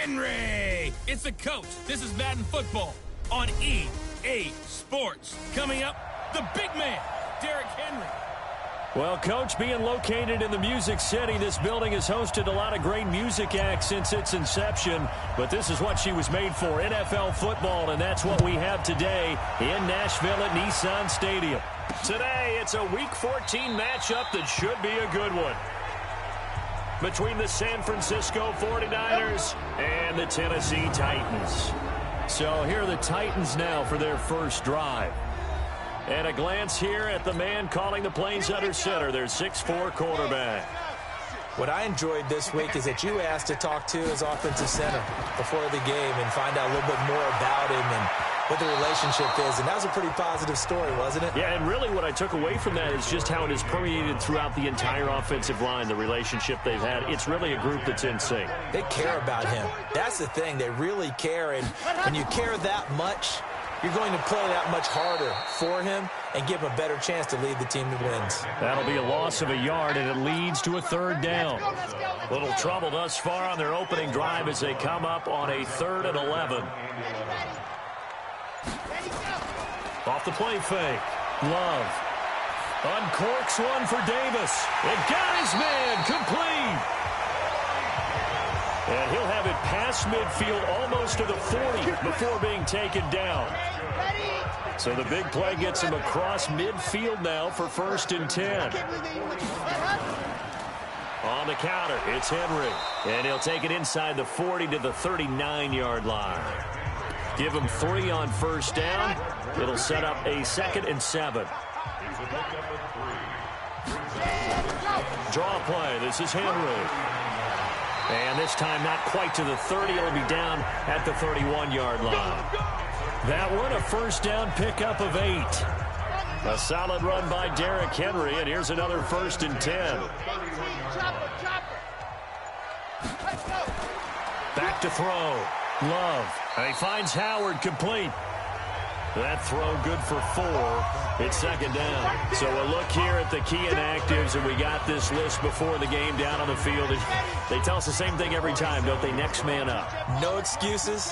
Henry. It's the coach. This is Madden football on EA Sports. Coming up, the big man, Derrick Henry. Well, Coach, being located in the Music City, this building has hosted a lot of great music acts since its inception. But this is what she was made for, NFL football, and that's what we have today in Nashville at Nissan Stadium. Today, it's a Week 14 matchup that should be a good one between the San Francisco 49ers and the Tennessee Titans. So here are the Titans now for their first drive. And a glance here at the man calling the plays under center, their 6'4" quarterback. What I enjoyed this week is that you asked to talk to his offensive center before the game and find out a little bit more about him and what the relationship is. And that was a pretty positive story, wasn't it? Yeah, and really what I took away from that is just how it has permeated throughout the entire offensive line, the relationship they've had. It's really a group that's in sync. They care about him. That's the thing. They really care. And when you care that much, you're going to play that much harder for him and give him a better chance to lead the team to wins. That'll be a loss of a yard, and it leads to a third down. Little trouble thus far on their opening drive as they come up on a 3rd and 11. Off the play fake. Love uncorks one for Davis. And got his man complete. And he'll have it past midfield almost to the 40 before being taken down. So the big play gets him across midfield now for 1st and 10. On the counter, it's Henry. And he'll take it inside the 40 to the 39-yard line. Give him 3 on 1st down. It'll set up a 2nd and 7. Draw play. This is Henry. And this time not quite to the 30. It'll be down at the 31-yard line. That one, a 1st down pickup of 8. A solid run by Derrick Henry, and here's another 1st and 10. Back to throw. Love. And he finds Howard complete. That throw good for 4. It's 2nd down. So a look here at the key inactives, and we got this list before the game down on the field. They tell us the same thing every time, don't they? Next man up. No excuses.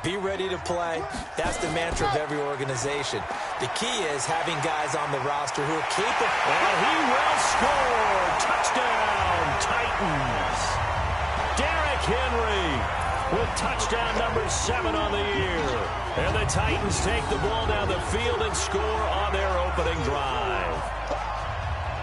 Be ready to play. That's the mantra of every organization. The key is having guys on the roster who are capable. And he will score. Touchdown, Titans. Derrick Henry with touchdown number 7 on the year. And the Titans take the ball down the field and score on their opening drive.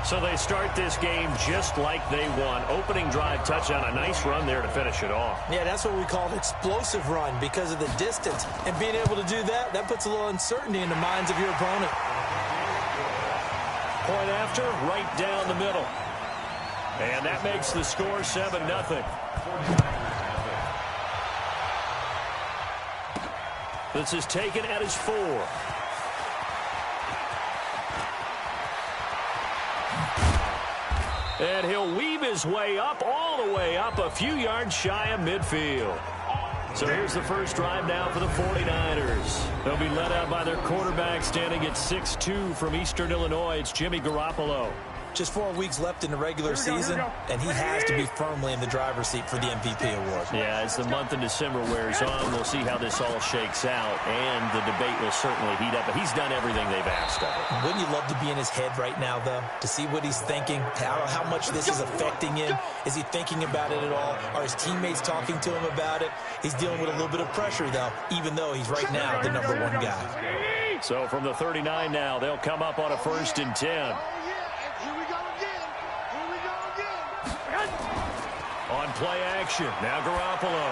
So they start this game just like they won. Opening drive touchdown, a nice run there to finish it off. Yeah, that's what we call an explosive run because of the distance. And being able to do that, that puts a little uncertainty in the minds of your opponent. Point after, right down the middle. And that makes the score 7-0. This is taken at his 4. And he'll weave his way up, all the way up, a few yards shy of midfield. So here's the first drive now for the 49ers. They'll be led out by their quarterback standing at 6'2" from Eastern Illinois. It's Jimmy Garoppolo. Just 4 weeks left in the regular season, and he has to be firmly in the driver's seat for the MVP award. Yeah, as the month in December wears on, we'll see how this all shakes out, and the debate will certainly heat up. But he's done everything they've asked of him. Wouldn't you love to be in his head right now, though, to see what he's thinking, how much this is affecting him? Is he thinking about it at all? Are his teammates talking to him about it? He's dealing with a little bit of pressure, though, even though he's right now the number 1 guy. So from the 39 now, they'll come up on a 1st and 10. On play action, now Garoppolo.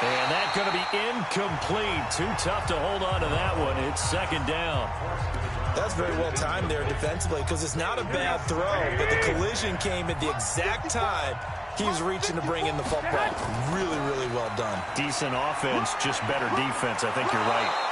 And that's going to be incomplete. Too tough to hold on to that one. It's 2nd down. That's very well timed there defensively because it's not a bad throw, but the collision came at the exact time he was reaching to bring in the football. Really, really well done. Decent offense, just better defense. I think you're right.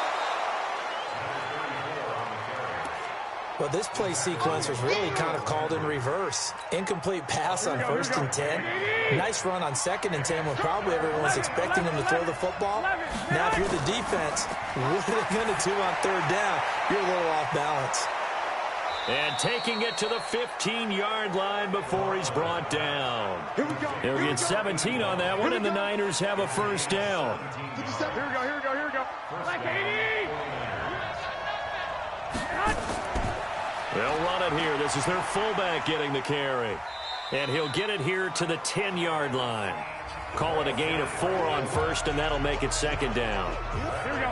Well, this play sequence was really kind of called in reverse. Incomplete pass on 1st and 10. Nice run on 2nd and 10 when probably everyone was expecting him to throw the football. Now, if you're the defense, what are they going to do on 3rd down? You're a little off balance. And taking it to the 15-yard line before he's brought down. He'll get 17 on that one, and the Niners have a first down. Here we go. Like 80! They'll run it here. This is their fullback getting the carry. And he'll get it here to the 10-yard line. Call it a gain of 4 on first, and that'll make it second down. Here we go.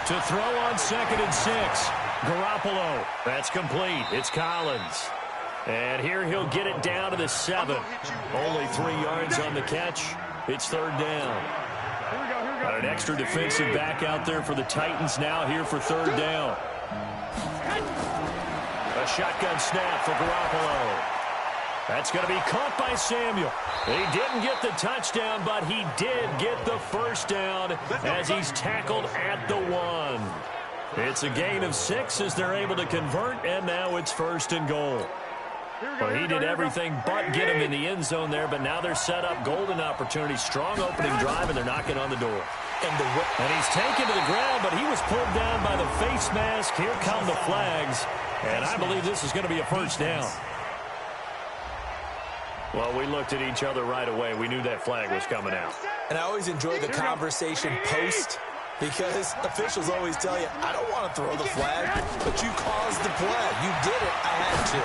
To throw on 2nd and 6. Garoppolo. That's complete. It's Collins. And here he'll get it down to the 7. Only 3 yards on the catch. It's third down. Got an extra defensive back out there for the Titans now here for third down. A shotgun snap for Garoppolo. That's going to be caught by Samuel. He didn't get the touchdown, but he did get the first down as he's tackled at the 1. It's a gain of 6 as they're able to convert, and now it's first and goal. Well, he did everything but get him in the end zone there, but now they're set up golden opportunity. Strong opening drive, and they're knocking on the door. And he's taken to the ground, but he was pulled down by the face mask. Here come the flags, and I believe this is going to be a first down. Well, we looked at each other right away. We knew that flag was coming out. And I always enjoy the conversation post, because officials always tell you, I don't want to throw the flag, but you caused the play. You did it. I had to.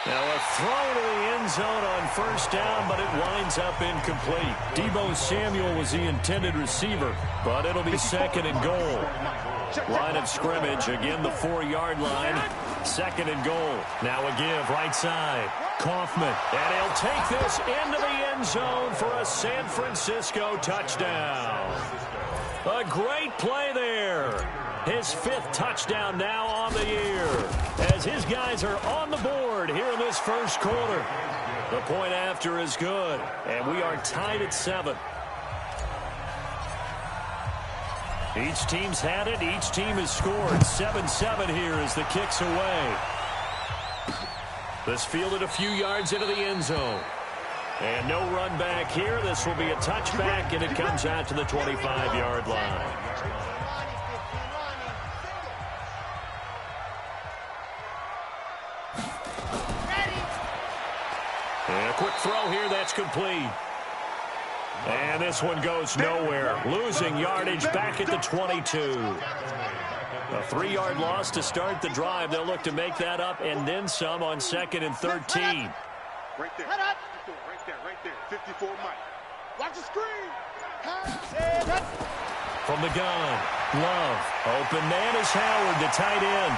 Now a throw to the end zone on first down, but it winds up incomplete. Deebo Samuel was the intended receiver, but it'll be second and goal. Line of scrimmage, again the 4-yard line. Second and goal. Now a give right side. Kaufman, and he'll take this into the end zone for a San Francisco touchdown. A great play there. His 5th touchdown now on the year as his guys are on the board here in this first quarter. The point after is good, and we are tied at 7. Each team's had it. Each team has scored. 7-7 here as the kick's away. This fielded a few yards into the end zone. And no run back here. This will be a touchback, and it comes out to the 25-yard line. And a quick throw here. That's complete. And this one goes nowhere. Losing yardage back at the 22. A 3-yard loss to start the drive. They'll look to make that up and then some on 2nd and 13. Right there. Right there. 54 Mike. Watch the screen. From the gun. Love. Open man is Howard, the tight end.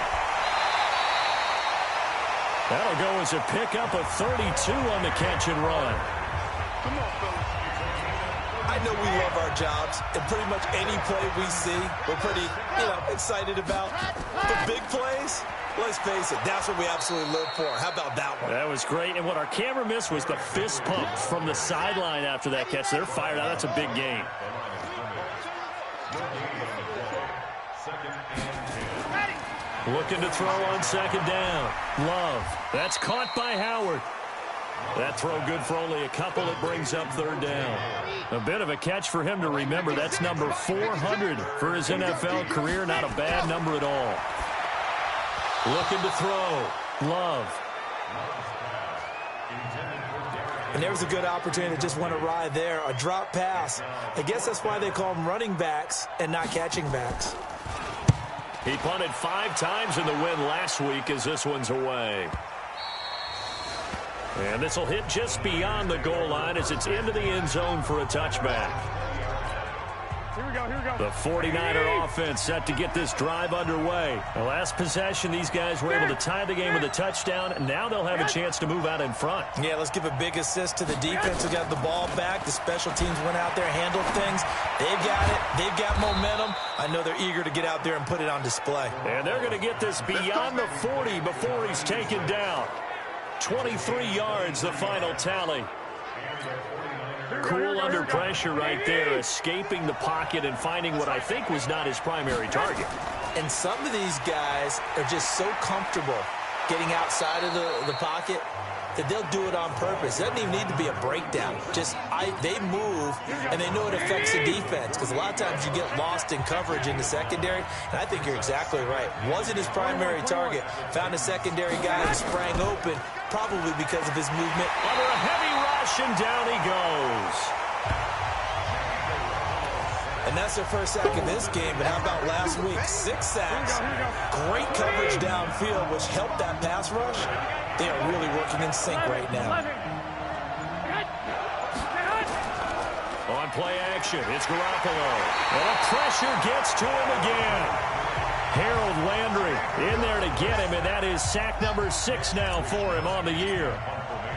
That'll go as a pickup of 32 on the catch and run. Come on, fellas. I know we love our jobs, and pretty much any play we see, we're pretty, excited about. The big plays, let's face it, that's what we absolutely live for. How about that one? That was great, and what our camera missed was the fist pump from the sideline after that catch. They're fired out. That's a big gain. Looking to throw on 2nd down. Love. That's caught by Howard. That throw good for only a couple. It brings up third down. A bit of a catch for him to remember. That's number 400 for his NFL career. Not a bad number at all. Looking to throw. Love. And there was a good opportunity to just went awry there. A drop pass. I guess that's why they call them running backs and not catching backs. He punted 5 times in the win last week as this one's away. And this will hit just beyond the goal line as it's into the end zone for a touchback. Here we go. The 49er offense set to get this drive underway. The last possession, these guys were able to tie the game with a touchdown, and now they'll have a chance to move out in front. Yeah, let's give a big assist to the defense who got the ball back. The special teams went out there, handled things. They've got it. They've got momentum. I know they're eager to get out there and put it on display. And they're going to get this beyond the 40 before he's taken down. 23 yards, the final tally. Cool under pressure right there, escaping the pocket and finding what I think was not his primary target. And some of these guys are just so comfortable getting outside of the pocket that they'll do it on purpose. It doesn't even need to be a breakdown. They move, and they know it affects the defense, because a lot of times you get lost in coverage in the secondary, and I think you're exactly right. Wasn't his primary target. Found a secondary guy who sprang open, probably because of his movement. Under a heavy rush, and down he goes. And that's their first sack of this game, but how about last week? 6 sacks. Great coverage downfield, which helped that pass rush. They are really working in sync right now. On play action, it's Garoppolo. And the pressure gets to him again. Harold Landry in there to get him, and that is sack number 6 now for him on the year.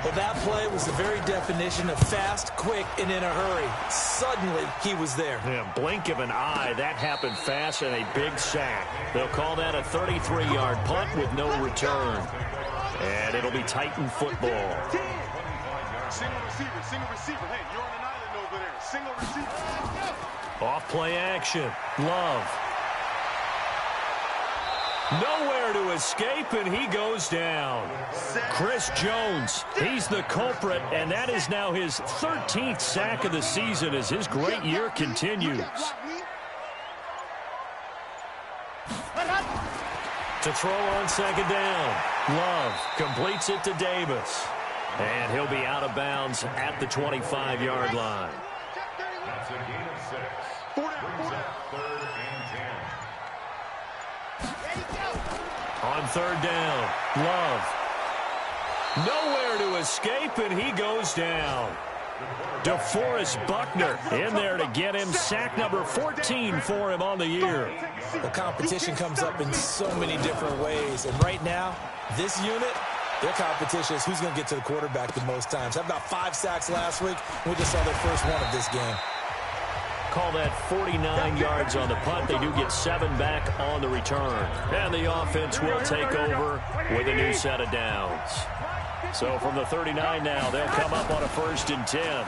Well, that play was the very definition of fast, quick, and in a hurry. Suddenly, he was there. Yeah, blink of an eye, that happened fast, and a big sack. They'll call that a 33-yard punt with no return. And it'll be Titan football. Single receiver. Hey, you're on an island over there. Single receiver. Off play action. Love. Nowhere to escape, and he goes down. Chris Jones, he's the culprit, and that is now his 13th sack of the season as his great year continues. To throw on second down. Love completes it to Davis. And he'll be out of bounds at the 25-yard line. That's a gain of 6. Third and 10. On third down, Love. Nowhere to escape, and he goes down. DeForest Buckner in there to get him. Sack number 14 for him on the year. The competition comes up in so many different ways. And right now, this unit, their competition is who's going to get to the quarterback the most times. How about 5 sacks last week? We just saw their first one of this game. Call that 49 yards on the punt. They do get 7 back on the return. And the offense will take over with a new set of downs. So from the 39 now, they'll come up on a 1st and 10.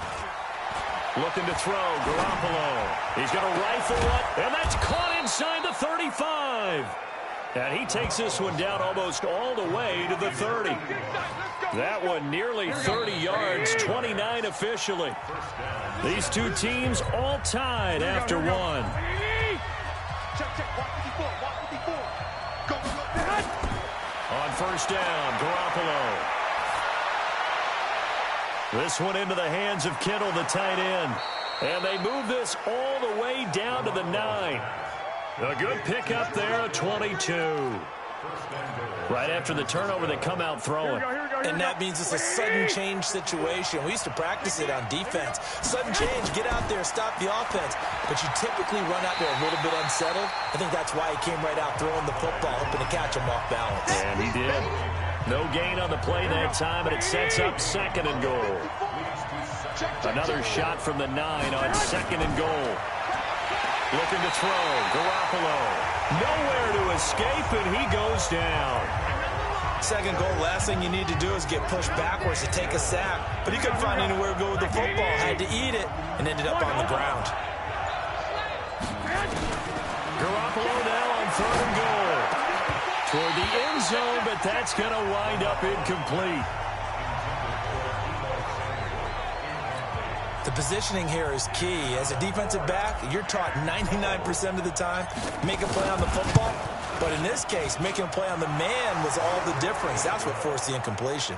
Looking to throw, Garoppolo. He's going to rifle it, and that's caught inside the 35. And he takes this one down almost all the way to the 30. That one nearly 30 yards, 29 officially. These two teams all tied after one. On 1st down, Garoppolo. This one into the hands of Kittle, the tight end. And they move this all the way down to the 9. A good pickup there, a 22. Right after the turnover, they come out throwing. And that means it's a sudden change situation. We used to practice it on defense. Sudden change, get out there, stop the offense. But you typically run out there a little bit unsettled. I think that's why he came right out throwing the football, hoping to catch him off balance. And he did. No gain on the play that time, and it sets up 2nd and goal. Another shot from the 9 on 2nd and goal. Looking to throw, Garoppolo. Nowhere to escape, and he goes down. 2nd goal, last thing you need to do is get pushed backwards to take a sack. But he couldn't find anywhere to go with the football, had to eat it, and ended up on the ground. Garoppolo now on 3rd and goal. Toward the end zone, but that's going to wind up incomplete. The positioning here is key. As a defensive back, you're taught 99% of the time, make a play on the football. But in this case, making a play on the man was all the difference. That's what forced the incompletion.